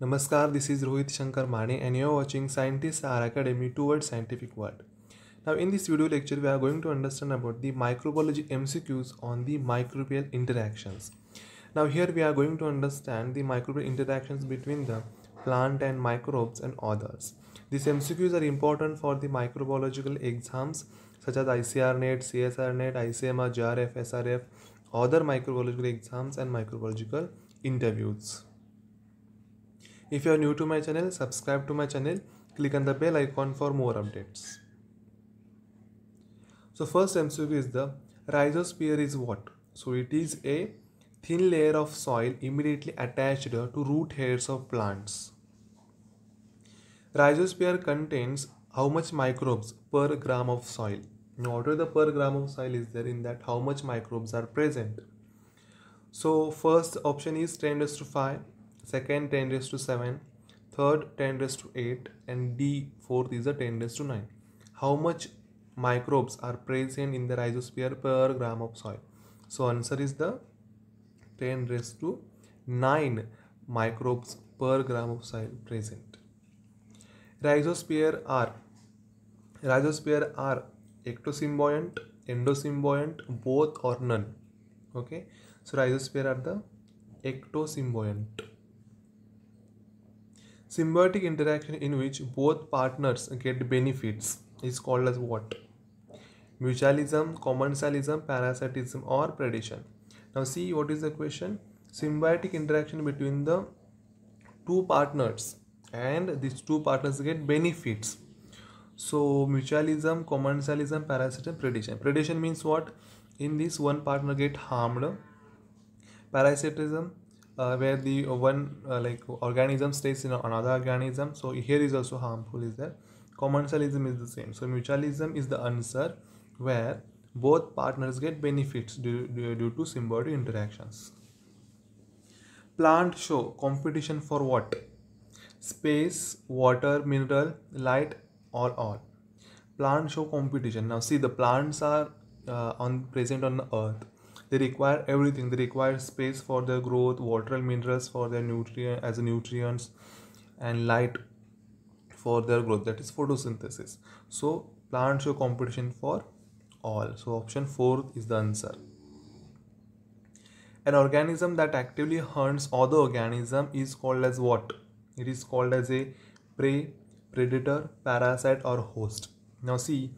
Namaskar, this is Rohit Shankar Mane and you are watching Scientists Are Academy Towards Scientific World. Now in this video lecture we are going to understand about the microbiology MCQs on the microbial interactions. Now here we are going to understand the microbial interactions between the plant and microbes and others. These MCQs are important for the microbiological exams such as ICR NET, CSR NET, ICMR, JRF, SRF, other microbiological exams and microbiological interviews. If you are new to my channel, subscribe to my channel, click on the bell icon for more updates. So first MCQ is the rhizosphere is what? So it is a thin layer of soil immediately attached to root hairs of plants. Rhizosphere contains how much microbes per gram of soil? Now whatever the per gram of soil is there, in that how much microbes are present? So first option is 10 raised to 5, second 10 raised to 7, third 10 raised to 8 and D fourth is the 10 raised to 9. How much microbes are present in the rhizosphere per gram of soil? So answer is the 10 raised to 9 microbes per gram of soil present. Rhizosphere are ectosymbiont, endosymbiont, both or none. Okay, so rhizosphere are the ectosymbiont. Symbiotic interaction in which both partners get benefits is called as what? Mutualism, commensalism, parasitism or predation. Now see what is the question. Symbiotic interaction between the two partners and these two partners get benefits. So mutualism, commensalism, parasitism, predation. Predation means what? In this one partner get harmed. Parasitism, where the one organism stays in another organism, so here is also harmful is there. Commensalism is the same. So mutualism is the answer where both partners get benefits due to symbiotic interactions. Plant show competition for what? Space, water, mineral, light, or all. Plants show competition. Now see, the plants are present on the earth. They require everything. They require space for their growth, water and minerals for their nutrients, and light for their growth, that is photosynthesis. So plants show competition for all. So option 4 is the answer. An organism that actively hunts other organism is called as what? It is called as a prey, predator, parasite or host. Now see,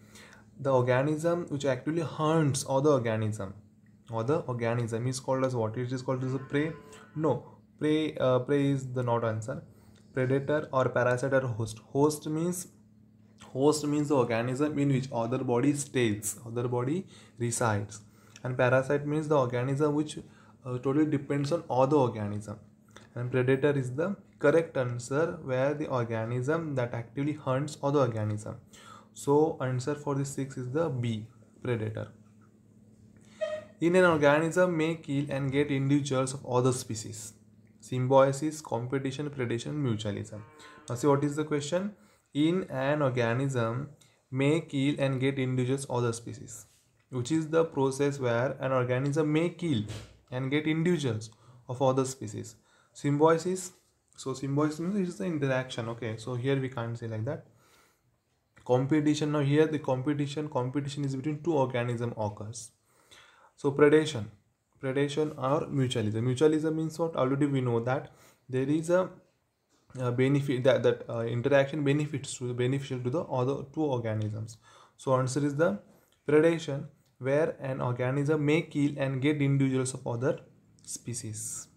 the organism which actually hunts other organism is called as what? It is called as a prey. No, prey is the not answer. Predator or parasite or host. Host means the organism in which other body stays, other body resides, and parasite means the organism which totally depends on other organism, and predator is the correct answer where the organism that actively hunts other organism. So answer for this 6 is the B, predator. In an organism may kill and get individuals of other species. Symbiosis, competition, predation, mutualism. Now see what is the question. In an organism may kill and get individuals of other species, which is the process where an organism may kill and get individuals of other species. Symbiosis. So symbiosis means it is the interaction. Okay, so here we can't say like that. Competition. Now here the competition is between two organism occurs. So predation or mutualism. Mutualism means what? Already we know that there is a benefit, that interaction beneficial to the other two organisms. So answer is the predation, where an organism may kill and get individuals of other species.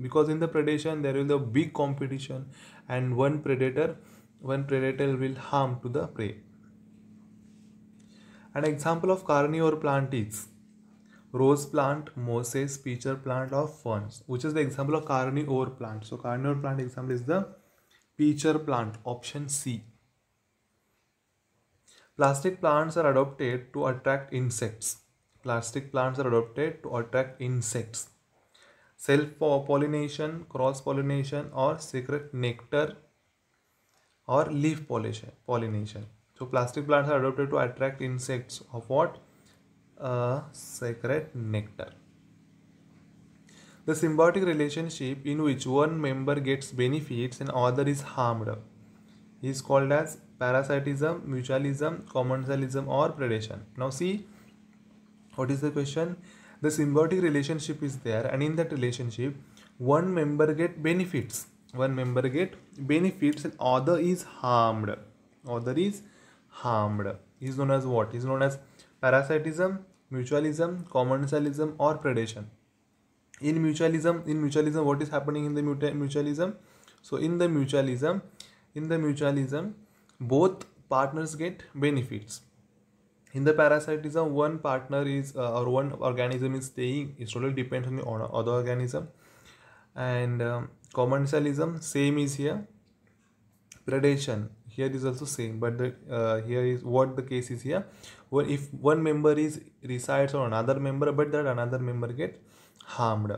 Because in the predation there will be a big competition and one predator will harm to the prey. An example of carnivore plant is rose plant, mosses, peach plant or ferns. Which is the example of carnivore plant? So carnivore plant example is the peach plant, option C. Plastic plants are adopted to attract insects. Plastic plants are adopted to attract insects. Self-pollination, cross-pollination or secret nectar or leaf pollination. So plastic plants are adopted to attract insects of what? Secret nectar. The symbiotic relationship in which one member gets benefits and other is harmed is called as parasitism, mutualism, commensalism, or predation. Now see, what is the question? The symbiotic relationship is there, and in that relationship, one member get benefits. One member get benefits, and other is harmed. Other is harmed. Is known as what? Is known as parasitism, mutualism, commensalism, or predation. In mutualism, what is happening in the mutualism? So in the mutualism, both partners get benefits. In the parasitism, one partner is or one organism is staying. It totally depends on the other organism. And commensalism, same is here. Predation, here is also same, but here is what the case is here. Well, if one member is resides on another member, but that another member get harmed.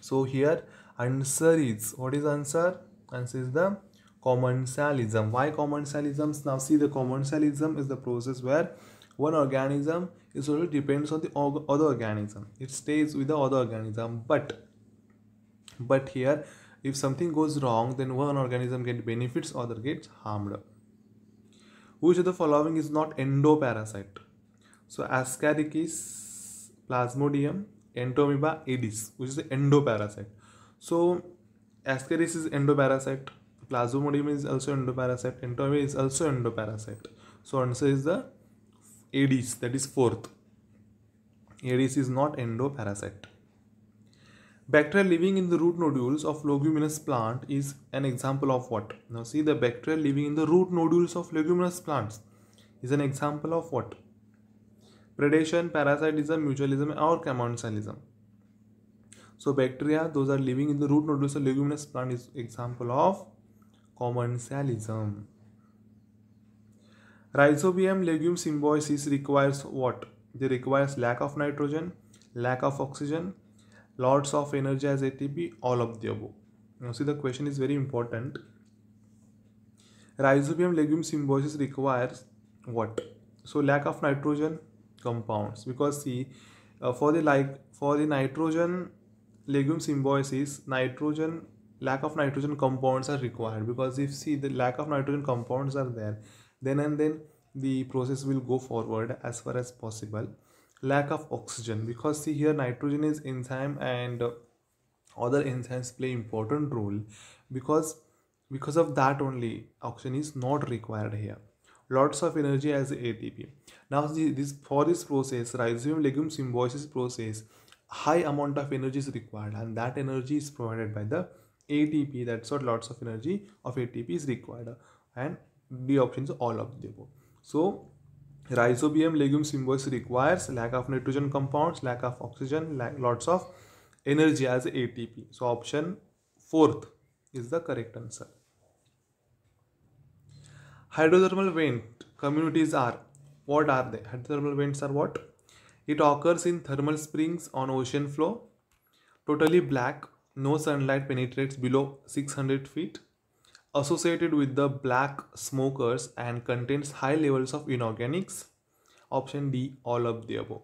So here answer is, what is answer? Answer is the commensalism. Why commensalism? Now see, the commensalism is the process where one organism is totally depends on the other organism. It stays with the other organism, but here, if something goes wrong, then one organism gets benefits, other gets harmed. Which of the following is not endoparasite? So Ascarichis, Plasmodium, Entomoeba, Aedes, which is the endoparasite. So Ascaris is endoparasite, Plasmodium is also endoparasite, Entomoeba is also endoparasite. So answer is the Aedes, that is fourth. Aedes is not endoparasite. Bacteria living in the root nodules of leguminous plant is an example of what? Now see, the bacteria living in the root nodules of leguminous plants is an example of what? Predation, parasitism, mutualism, or commensalism. So bacteria, those are living in the root nodules of leguminous plant, is example of commensalism. Rhizobium legume symbiosis requires what? They requires lack of nitrogen, lack of oxygen, lots of energy as ATP, all of the above. Now see, the question is very important. Rhizobium legume symbiosis requires what? So lack of nitrogen compounds, because see, for the nitrogen legume symbiosis, lack of nitrogen compounds are required, because if see the lack of nitrogen compounds are there, then the process will go forward as far as possible. Lack of oxygen, because see here nitrogen is enzyme and other enzymes play important role, because of that only oxygen is not required here. Lots of energy as ATP. Now for this process, rhizobium legume symbiosis process, high amount of energy is required, and that energy is provided by the ATP. That's what, lots of energy of ATP is required, and the option is all of the above. So Rhizobium legume symbiosis requires lack of nitrogen compounds, lack of oxygen, lots of energy as ATP. So option fourth is the correct answer. Hydrothermal vent communities are, what are they? Hydrothermal vents are what? It occurs in thermal springs on ocean floor. Totally black, no sunlight penetrates below 600 feet. Associated with the black smokers and contains high levels of inorganics. Option D, all of the above.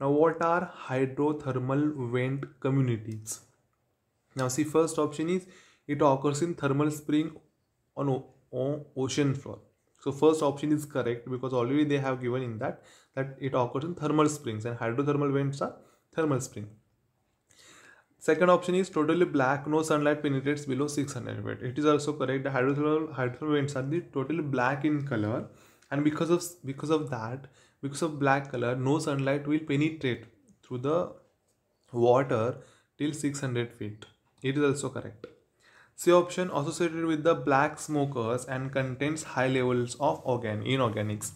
Now what are hydrothermal vent communities? Now see, first option is it occurs in thermal spring on ocean floor. So first option is correct, because already they have given in that it occurs in thermal springs, and hydrothermal vents are thermal spring. Second option is totally black, no sunlight penetrates below 600 feet. It is also correct. The hydrothermal vents are the totally black in color, and because of black color, no sunlight will penetrate through the water till 600 feet. It is also correct. C option, associated with the black smokers and contains high levels of inorganics.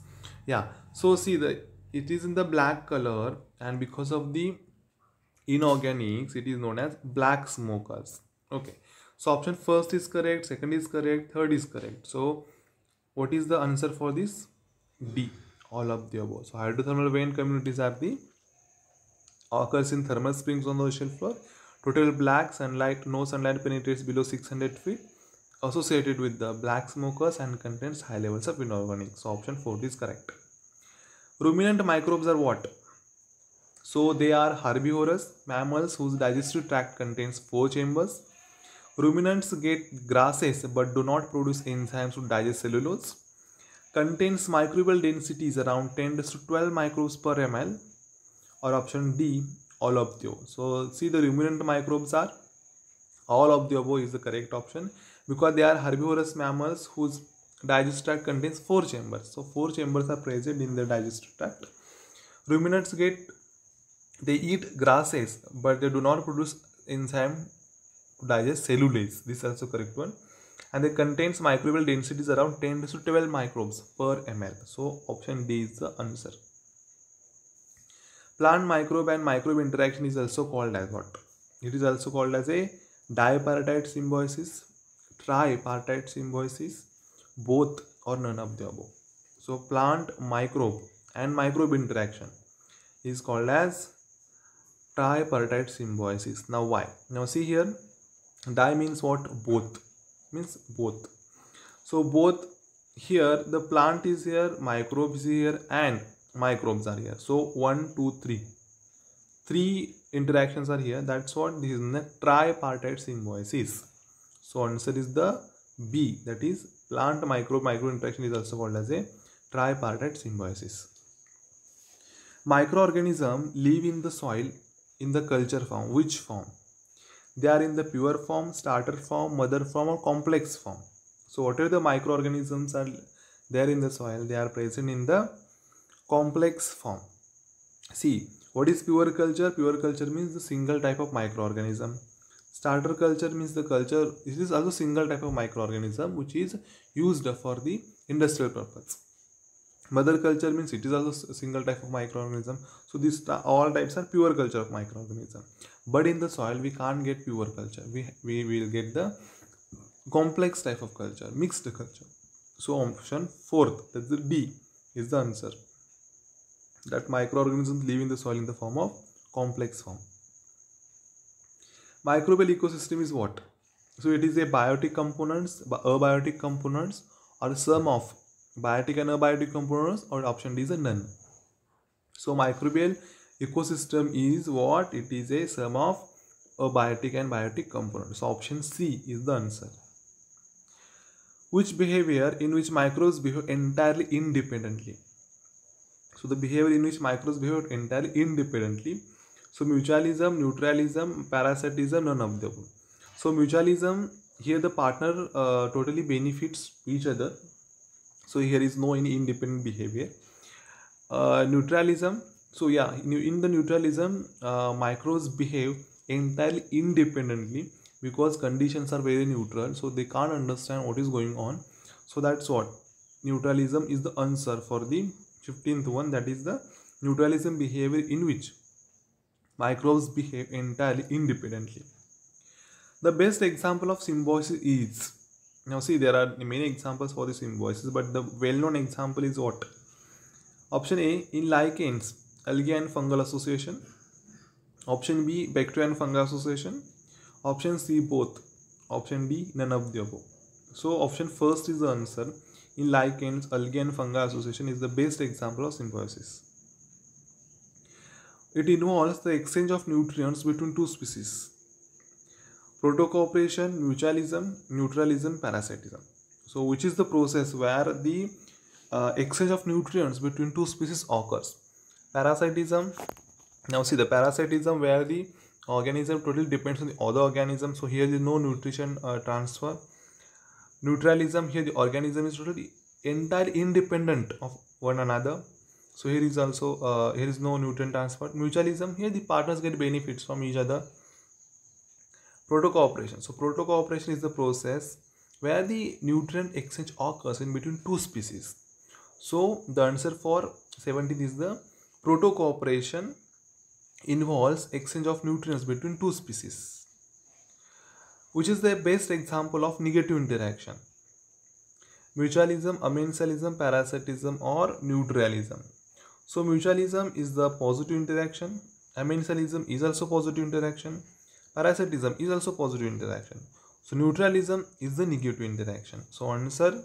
Yeah. So see, it is in the black color, and because of the inorganics, it is known as black smokers. Okay. So option first is correct, second is correct, third is correct. So what is the answer for this? D, all of the above. So hydrothermal vent communities are the occurs in thermal springs on the ocean floor. Total black, sunlight, no sunlight penetrates below 600 feet. Associated with the black smokers and contains high levels of inorganics. So option 4 is correct. Ruminant microbes are what? So they are herbivorous mammals whose digestive tract contains 4 chambers. Ruminants get grasses but do not produce enzymes to digest cellulose. Contains microbial densities around 10 to 12 microbes per ml, or option D, all of the above. So see, the ruminant microbes are all of the above is the correct option, because they are herbivorous mammals whose digestive tract contains 4 chambers. So 4 chambers are present in the digestive tract. Ruminants they eat grasses but they do not produce enzyme to digest cellulase. This is also correct one. And it contains microbial densities around 10 to 12 microbes per ml. So option D is the answer. Plant microbe and microbe interaction is also called as what? It is also called as a dipartite symbiosis, tripartite symbiosis, both or none of the above. So plant microbe and microbe interaction is called as tripartite symbiosis. Now why? Now see here, di means what? Both. Means both. So both, here the plant is here, microbes here, and microbes are here. So 1, 2, 3. 3 interactions are here. That's what this is the tripartite symbiosis. So answer is the B, that is plant microbe interaction is also called as a tripartite symbiosis. Microorganisms live in the soil in the culture form. Which form? They are in the pure form, starter form, mother form, or complex form. So whatever the microorganisms are there in the soil, they are present in the complex form. See, what is pure culture? Pure culture means the single type of microorganism. Starter culture means the culture, this is also single type of microorganism which is used for the industrial purpose. Mother culture means it is also a single type of microorganism. So these all types are pure culture of microorganism. But in the soil we can't get pure culture. We will get the complex type of culture, mixed culture. So option 4th, that's the D, is the answer. That microorganisms live in the soil in the form of complex form. Microbial ecosystem is what? So it is a biotic components, abiotic components, or sum of biotic and abiotic components, or option D is a none. So microbial ecosystem is what? It is a sum of abiotic and biotic components. So option C is the answer. Which behavior in which microbes behave entirely independently? So the behavior in which microbes behave entirely independently. So mutualism, neutralism, parasitism, none of them. So mutualism, here the partner totally benefits each other. So here is no any independent behavior. Neutralism, so yeah, in the neutralism, microbes behave entirely independently because conditions are very neutral, so they can't understand what is going on. So that's what neutralism is the answer for the 15th one, that is the neutralism behavior in which microbes behave entirely independently. The best example of symbiosis is, now see, there are many examples for the symbiosis, but the well-known example is what? Option A, in lichens, algae and fungal association. Option B, bacteria and fungal association. Option C, both. Option D, none of the above. So option first is the answer. In lichens, algae and fungal association is the best example of symbiosis. It involves the exchange of nutrients between two species. Protocooperation, mutualism, neutralism, parasitism. So which is the process where the exchange of nutrients between two species occurs? Parasitism. Now see, the parasitism where the organism totally depends on the other organism, so here there is no nutrition transfer. Neutralism, here the organism is totally entirely independent of one another, so here is also here is no nutrient transfer. Mutualism, here the partners get benefits from each other. Protocooperation, so protocooperation is the process where the nutrient exchange occurs in between two species. So the answer for 17 is the protocooperation involves exchange of nutrients between two species. Which is the best example of negative interaction? Mutualism, amensalism, parasitism, or neutralism. So mutualism is the positive interaction, amensalism is also positive interaction, parasitism is also positive interaction. So neutralism is the negative interaction. So answer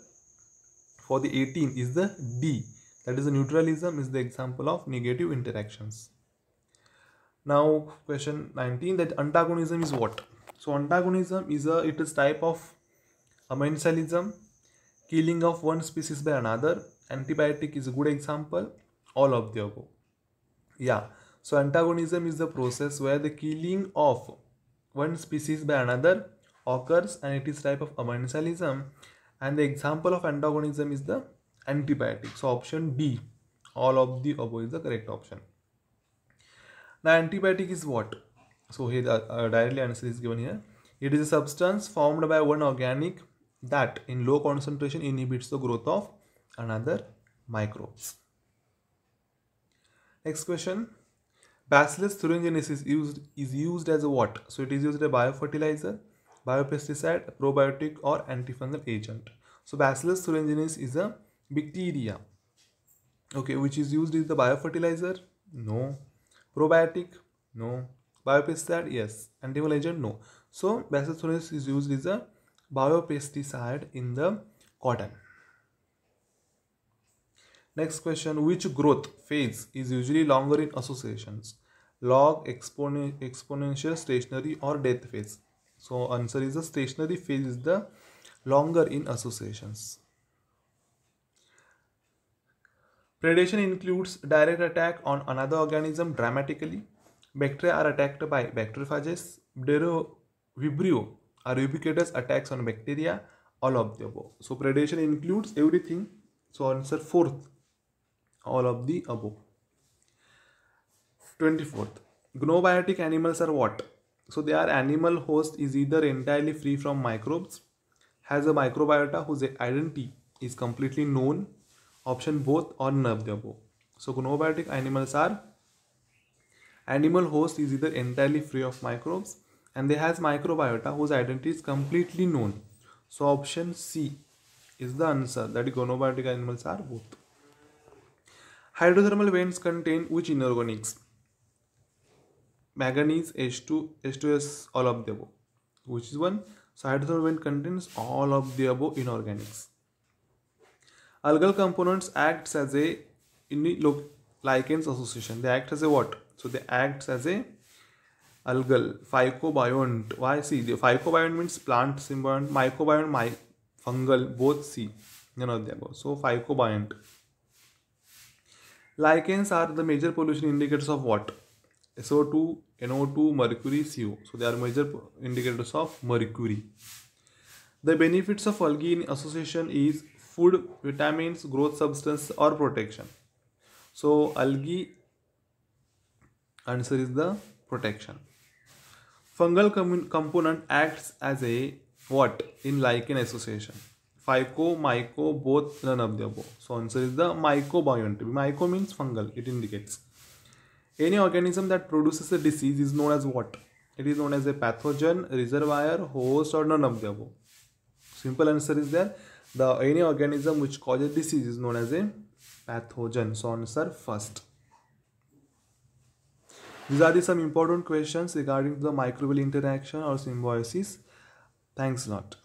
for the 18 is the D, that is the neutralism is the example of negative interactions. Now question 19, that antagonism is what? So antagonism is it is type of amensalism, killing of one species by another. Antibiotic is a good example. All of the above. Yeah. So antagonism is the process where the killing of one species by another occurs, and it is type of amensalism. And the example of antagonism is the antibiotic. So option D, all of the above is the correct option. Now antibiotic is what? So here the directly answer is given here. It is a substance formed by one organic that in low concentration inhibits the growth of another microbes. Next question. Bacillus thuringiensis is used as a what? So it is used as a biofertilizer, biopesticide, probiotic or antifungal agent. So Bacillus thuringiensis is a bacteria, okay, which is used as the biofertilizer? No. Probiotic? No. Biopesticide? Yes. Antifungal agent? No. So Bacillus thuringiensis is used as a biopesticide in the cotton. Next question, which growth phase is usually longer in associations? Log, exponential, stationary or death phase? So answer is the stationary phase is the longer in associations. Predation includes direct attack on another organism dramatically. Bacteria are attacked by bacteriophages. Vibrio are ubiquitous attacks on bacteria. All of the above. So predation includes everything. So answer fourth, all of the above. 24th, gnobiotic animals are what? So they are animal host is either entirely free from microbes, has a microbiota whose identity is completely known. Option both or none of the above. So gnobiotic animals are animal host is either entirely free of microbes and they has microbiota whose identity is completely known. So option C is the answer, that gnobiotic animals are both. Hydrothermal vents contain which inorganics? Manganese, H2, H2S, all of the above. Which is one? So hydrothermal vent contains all of the above inorganics. Algal components acts as a lichens association. They act as a what? So they act as a algal phycobiont. Why? See, the phycobiont means plant symbiont, mycobiont, fungal, both C. None of the above. So phycobiont. Lichens are the major pollution indicators of what? SO2, NO2, mercury, CO. So they are major indicators of mercury. The benefits of algae in association is food, vitamins, growth substance or protection. So algae answer is the protection. Fungal component acts as a what in lichen association? Phyco, myco, both, none of the above. So answer is the mycobiont. Myco means fungal, it indicates. Any organism that produces a disease is known as what? It is known as a pathogen, reservoir, host or none of the above. Simple answer is there. Any organism which causes disease is known as a pathogen. So answer first. These are some important questions regarding the microbial interaction or symbiosis. Thanks a lot.